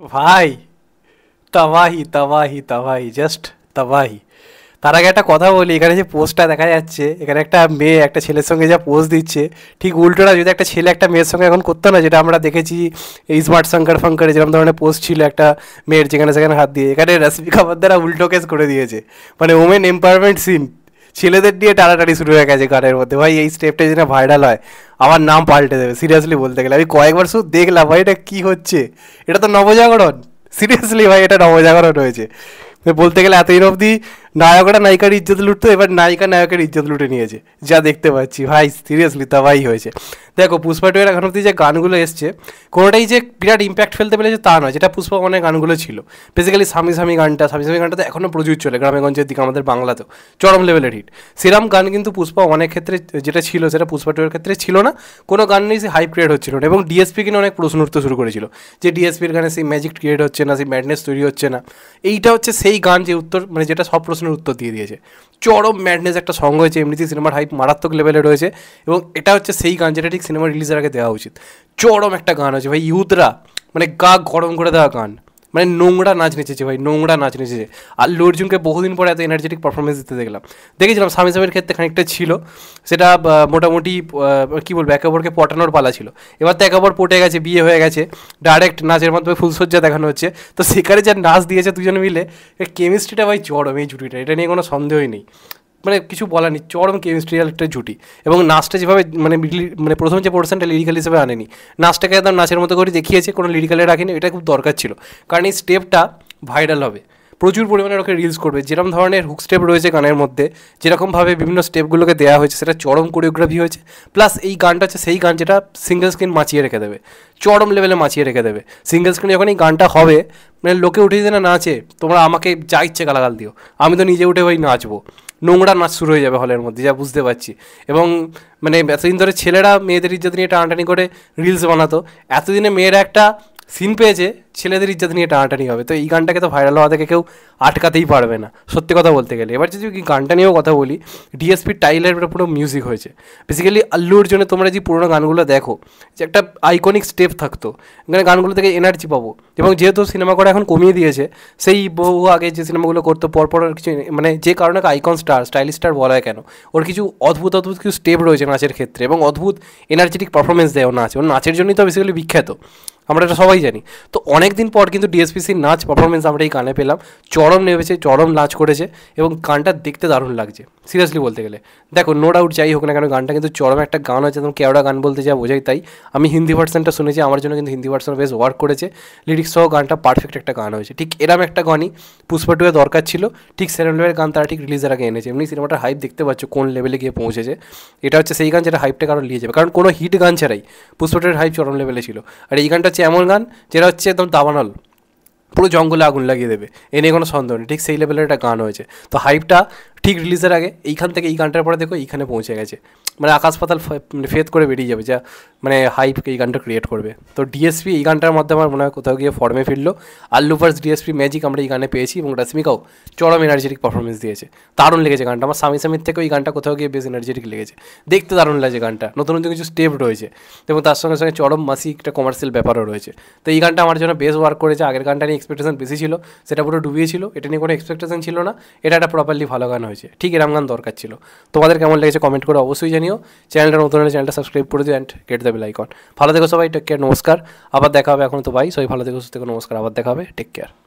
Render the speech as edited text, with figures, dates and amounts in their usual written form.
ভাই, তাবাহি তাবাহি তাবাহি, জাস্ট তাবাহি। তার আগে একটা কথা বলি, এখানে যে পোস্টটা দেখা যাচ্ছে, এখানে একটা মেয়ে একটা ছেলের সঙ্গে যা পোজ দিচ্ছে, ঠিক উল্টোটা যদি একটা ছেলে একটা মেয়ের সঙ্গে এখন করতো না, যেটা আমরা দেখেছি এই স্মার্ট শঙ্কর ফাঙ্কারে যেরকম ধরনের পোস্ট ছিল একটা মেয়ের যেখানে সেখানে হাত দিয়ে, এখানে রশ্মিকা মান্দানা উল্টো কেস করে দিয়েছে। মানে ওমেন এম্পাওয়ারমেন্ট সিন, ছেলেদের দিয়ে টানাটানি শুরু হয়ে গেছে গানের মধ্যে। ভাই এই স্টেপটা যেটা ভাইরাল হয়, আমার নাম পাল্টে দেবে সিরিয়াসলি বলতে গেলে। আমি কয়েকবার শুধু দেখলাম, ভাই এটা কী হচ্ছে, এটা তো নবজাগরণ। সিরিয়াসলি ভাই, এটা নবজাগরণ হয়েছে বলতে গেলে। এতদিন অবধি নায়করা নায়িকার ইজ্জত লুটতো, এবার নায়িকা নায়কের ইজ্জত লুটে নিয়েছে, যা দেখতে পাচ্ছি। ভাই সিরিয়াসলি তাই হয়েছে। দেখো পুষ্পা টু এর এখন অবধি যে গানগুলো এসছে, কোনোটাই যে বিরাট ইম্প্যাক্ট ফেলতে পেরেছে তা নয়, যেটা পুষ্পা অনেক গানগুলো ছিল। বেসিক্যালি স্বামী স্বামী গানটা, স্বামী স্বামী গানটা তো এখনও প্রচুর চলে গ্রামেগঞ্জের দিকে, আমাদের বাংলাতেও চরম লেভেলের হিট। সেরাম গান কিন্তু পুষ্পা অনেক ক্ষেত্রে যেটা ছিল, সেটা পুষ্পা টু এর ক্ষেত্রে ছিল না। কোনো গান নেই সে হাইপ ক্রিয়েট হচ্ছিল না, এবং ডিএসপি কিনে অনেক প্রশ্ন উঠতে শুরু করেছিল যে ডিএসপির গানে সেই ম্যাজিক ক্রিয়েট হচ্ছে না, সেই ম্যাডনেস তৈরি হচ্ছে না। এইটা হচ্ছে সেই গান যে উত্তর, মানে যেটা সব প্রশ্নের উত্তর দিয়ে দিয়েছে। চরম ম্যাডনেস একটা সঙ্গ হয়েছে, এমনিতেই সিনেমার হাইপ মারাত্মক লেভেলে রয়েছে, এবং এটা হচ্ছে সেই গান যেটা ঠিক সিনেমা রিলিজের আগে দেওয়া উচিত। চরম একটা গান হয়েছে ভাই, ইউথরা মানে গা গরম করে দেওয়া গান, মানে নোংরা নাচ নেচেছে ভাই, নোংরা নাচ নেচেছে। আল্লু অর্জুনকে বহুদিন পরে এত এনার্জেটিক পারফরমেন্স দিতে দেখলাম। দেখেছিলাম স্বামী স্বামীর ক্ষেত্রে খানিকটা ছিল, সেটা মোটামুটি কী বলবো, একে অপরকে পটানোর পালা ছিল। এবার তো একে অপর পটে গেছে, বিয়ে হয়ে গেছে, ডাইরেক্ট নাচের মাধ্যমে ফুলসজ্জা দেখানো হচ্ছে। তো সেখানে যা নাচ দিয়েছে দুজনে মিলে, কেমিস্ট্রিটা ভাই চরম এই জুটিটা, এটা নিয়ে কোনো সন্দেহই নেই। মানে কিছু বলার নেই, চরম কেমিস্ট্রিয়াল একটা জুটি। এবং নাচটা যেভাবে মানে প্রথম যে পোর্শনটা লিরিক্যাল হিসেবে আনেনি, নাচটাকে একদম নাচের মতো করে দেখিয়েছে, কোনো লিরিক্যালে রাখেনি। এটা খুব দরকার ছিল, কারণ এই স্টেপটা ভাইরাল হবে, প্রচুর পরিমাণে ওকে রিলস করবে। যেরকম ধরনের হুক স্টেপ রয়েছে গানের মধ্যে, যেরকমভাবে বিভিন্ন স্টেপগুলোকে দেওয়া হয়েছে, সেটা চরম কোরিওগ্রাফি হয়েছে। প্লাস এই গানটা হচ্ছে সেই গান যেটা সিঙ্গেল স্ক্রিন মাচিয়ে রেখে দেবে, চরম লেভেলে মাচিয়ে রেখে দেবে। সিঙ্গেল স্ক্রিনে যখন এই গানটা হবে, মানে লোকে উঠে যেতে না নাচে, তোমরা আমাকে যা ইচ্ছে গালাগাল দিও, আমি তো নিজে উঠে ওই নাচবো। নোংরা নাচ শুরু হয়ে যাবে হলের মধ্যে, যা বুঝতে পারছি। এবং মানে এতদিন ধরে ছেলেরা মেয়েদের ইজ্জত নিয়ে টানাটানি করে রিলস বানাতো, এতদিনে মেয়েরা একটা সিন পেয়েছে, ছেলেদের ইজ্জত নিয়ে টানাটানি হবে। তো এই গানটাকে তো ভাইরাল হওয়া থেকে কেউ আটকাতেই পারবে না, সত্যি কথা বলতে গেলে। এবার যদি গানটা নিয়েও কথা বলি, ডিএসপির টাইলের পুরো মিউজিক হয়েছে। বেসিক্যালি আল্লু অর্জুনের তোমরা যে পুরোনো গানগুলো দেখো, যে একটা আইকনিক স্টেপ থাকতো, এখানে গানগুলো থেকে এনার্জি পাবো। এবং যেহেতু সিনেমা করা এখন কমিয়ে দিয়েছে, সেই বহু আগে যে সিনেমাগুলো করতো পরপর কিছু, মানে যে কারণে আইকন স্টার, স্টাইলিশ স্টার বলা হয় কেন, ওর কিছু অদ্ভুত অদ্ভুত কিছু স্টেপ রয়েছে নাচের ক্ষেত্রে, এবং অদ্ভুত এনার্জেটিক পারফরমেন্স দেয় ও নাচ। ওর নাচের জন্যই তো বেসিক্যালি বিখ্যাত, আমরা এটা সবাই জানি। তো অনেক দিন পর কিন্তু ডিএসপিসির নাচ পারফরমেন্স আমরা এই গানে পেলাম, চরম নেমেছে, চরম নাচ করেছে, এবং গানটা দেখতে দারুণ লাগছে সিরিয়াসলি বলতে গেলে। দেখো নো ডাউট যাই হোক না কেন, গানটা কিন্তু চরম একটা গান হয়েছে, একদম কেওড়া গান বলতে যা বোঝাই তাই। আমি হিন্দি ভার্সনটা শুনেছি, আমার জন্য কিন্তু হিন্দি ভার্সন বেশ ওয়ার্ক করেছে, লিরিক্স সহ গানটা পারফেক্ট একটা গান হয়েছে। ঠিক এরম একটা গানই পুষ্পা টু এ দরকার ছিল, ঠিক সেরকম লেভেলের গান তারা ঠিক রিলিজের আগে এনেছে। এমনি সিনেমাটার হাইপ দেখতে পাচ্ছ কোন লেভেলে গিয়ে পৌঁছেছে। এটা হচ্ছে সেই গান যেটা হাইপটা কারণ নিয়ে যাবে, কারণ কোনো হিট গান ছাড়াই পুষ্পা টু এর হাইপ চরম লেভেলে ছিল। আর এই গানটা হচ্ছে এমন গান যেটা হচ্ছে একদম দাবানল, পুরো জঙ্গলে আগুন লাগিয়ে দেবে, এ নিয়ে কোনো সন্দেহ নেই। ঠিক সেই লেভেলের একটা গান হয়েছে। তো হাইপটা ঠিক রিলিজের আগে এইখান থেকে, এই গানটার পরে দেখো এইখানে পৌঁছে গেছে, মানে আকাশ পাতাল ফেদ করে বেরিয়ে যাবে, যা মানে হাইপ এই গানটা ক্রিয়েট করবে। তো ডিএসপি এই গানটার মধ্যে আমার মনে হয় কোথাও গিয়ে ফর্মে ফিরলো। আল্লু ভার্স ডিএসপি ম্যাজিক আমরা এই গানে পেয়েছি, এবং রশ্মিকাও চরম এনার্জেটিক পারফরমেন্স দিয়েছে, দারুণ লেগেছে গানটা। আমার স্বামী স্বামীর থেকে ওই গানটা কোথাও গিয়ে বেশ এনার্জেটিক লেগেছে, দেখতে দারুণ লাগছে গানটা, নতুন নতুন কিছু স্টেপ রয়েছে, এবং তার সঙ্গে সঙ্গে চরম মাসি একটা কমার্শিয়াল ব্যাপারও রয়েছে। তো এই গানটা আমার জন্য বেশ ওয়ার্ক করেছে। আগের গানটা নিয়ে এক্সপেকটেশন বেশি ছিল, সেটা পুরো ডুবিয়েছিল। এটা নিয়ে কোনো এক্সপেকটেশন ছিল না, এটা একটা প্রপারলি ভালো গান হয়েছে, ঠিক এরম গান দরকার ছিল। তোমাদের কেমন লেগেছে কমেন্ট করে অবশ্যই জানিও। চ্যানেলটা নতুন হলে চ্যানেলটা সাবস্ক্রাইব করে দিও and get the bell icon. ভালো থেকো সবাই, টেক কেয়ার, নমস্কার। আবার দেখা হবে, এখন তো ভাই সবাই ভালো থেকো, সুস্থ থেকো, নমস্কার, আবার দেখা হবে, টেক কেয়ার।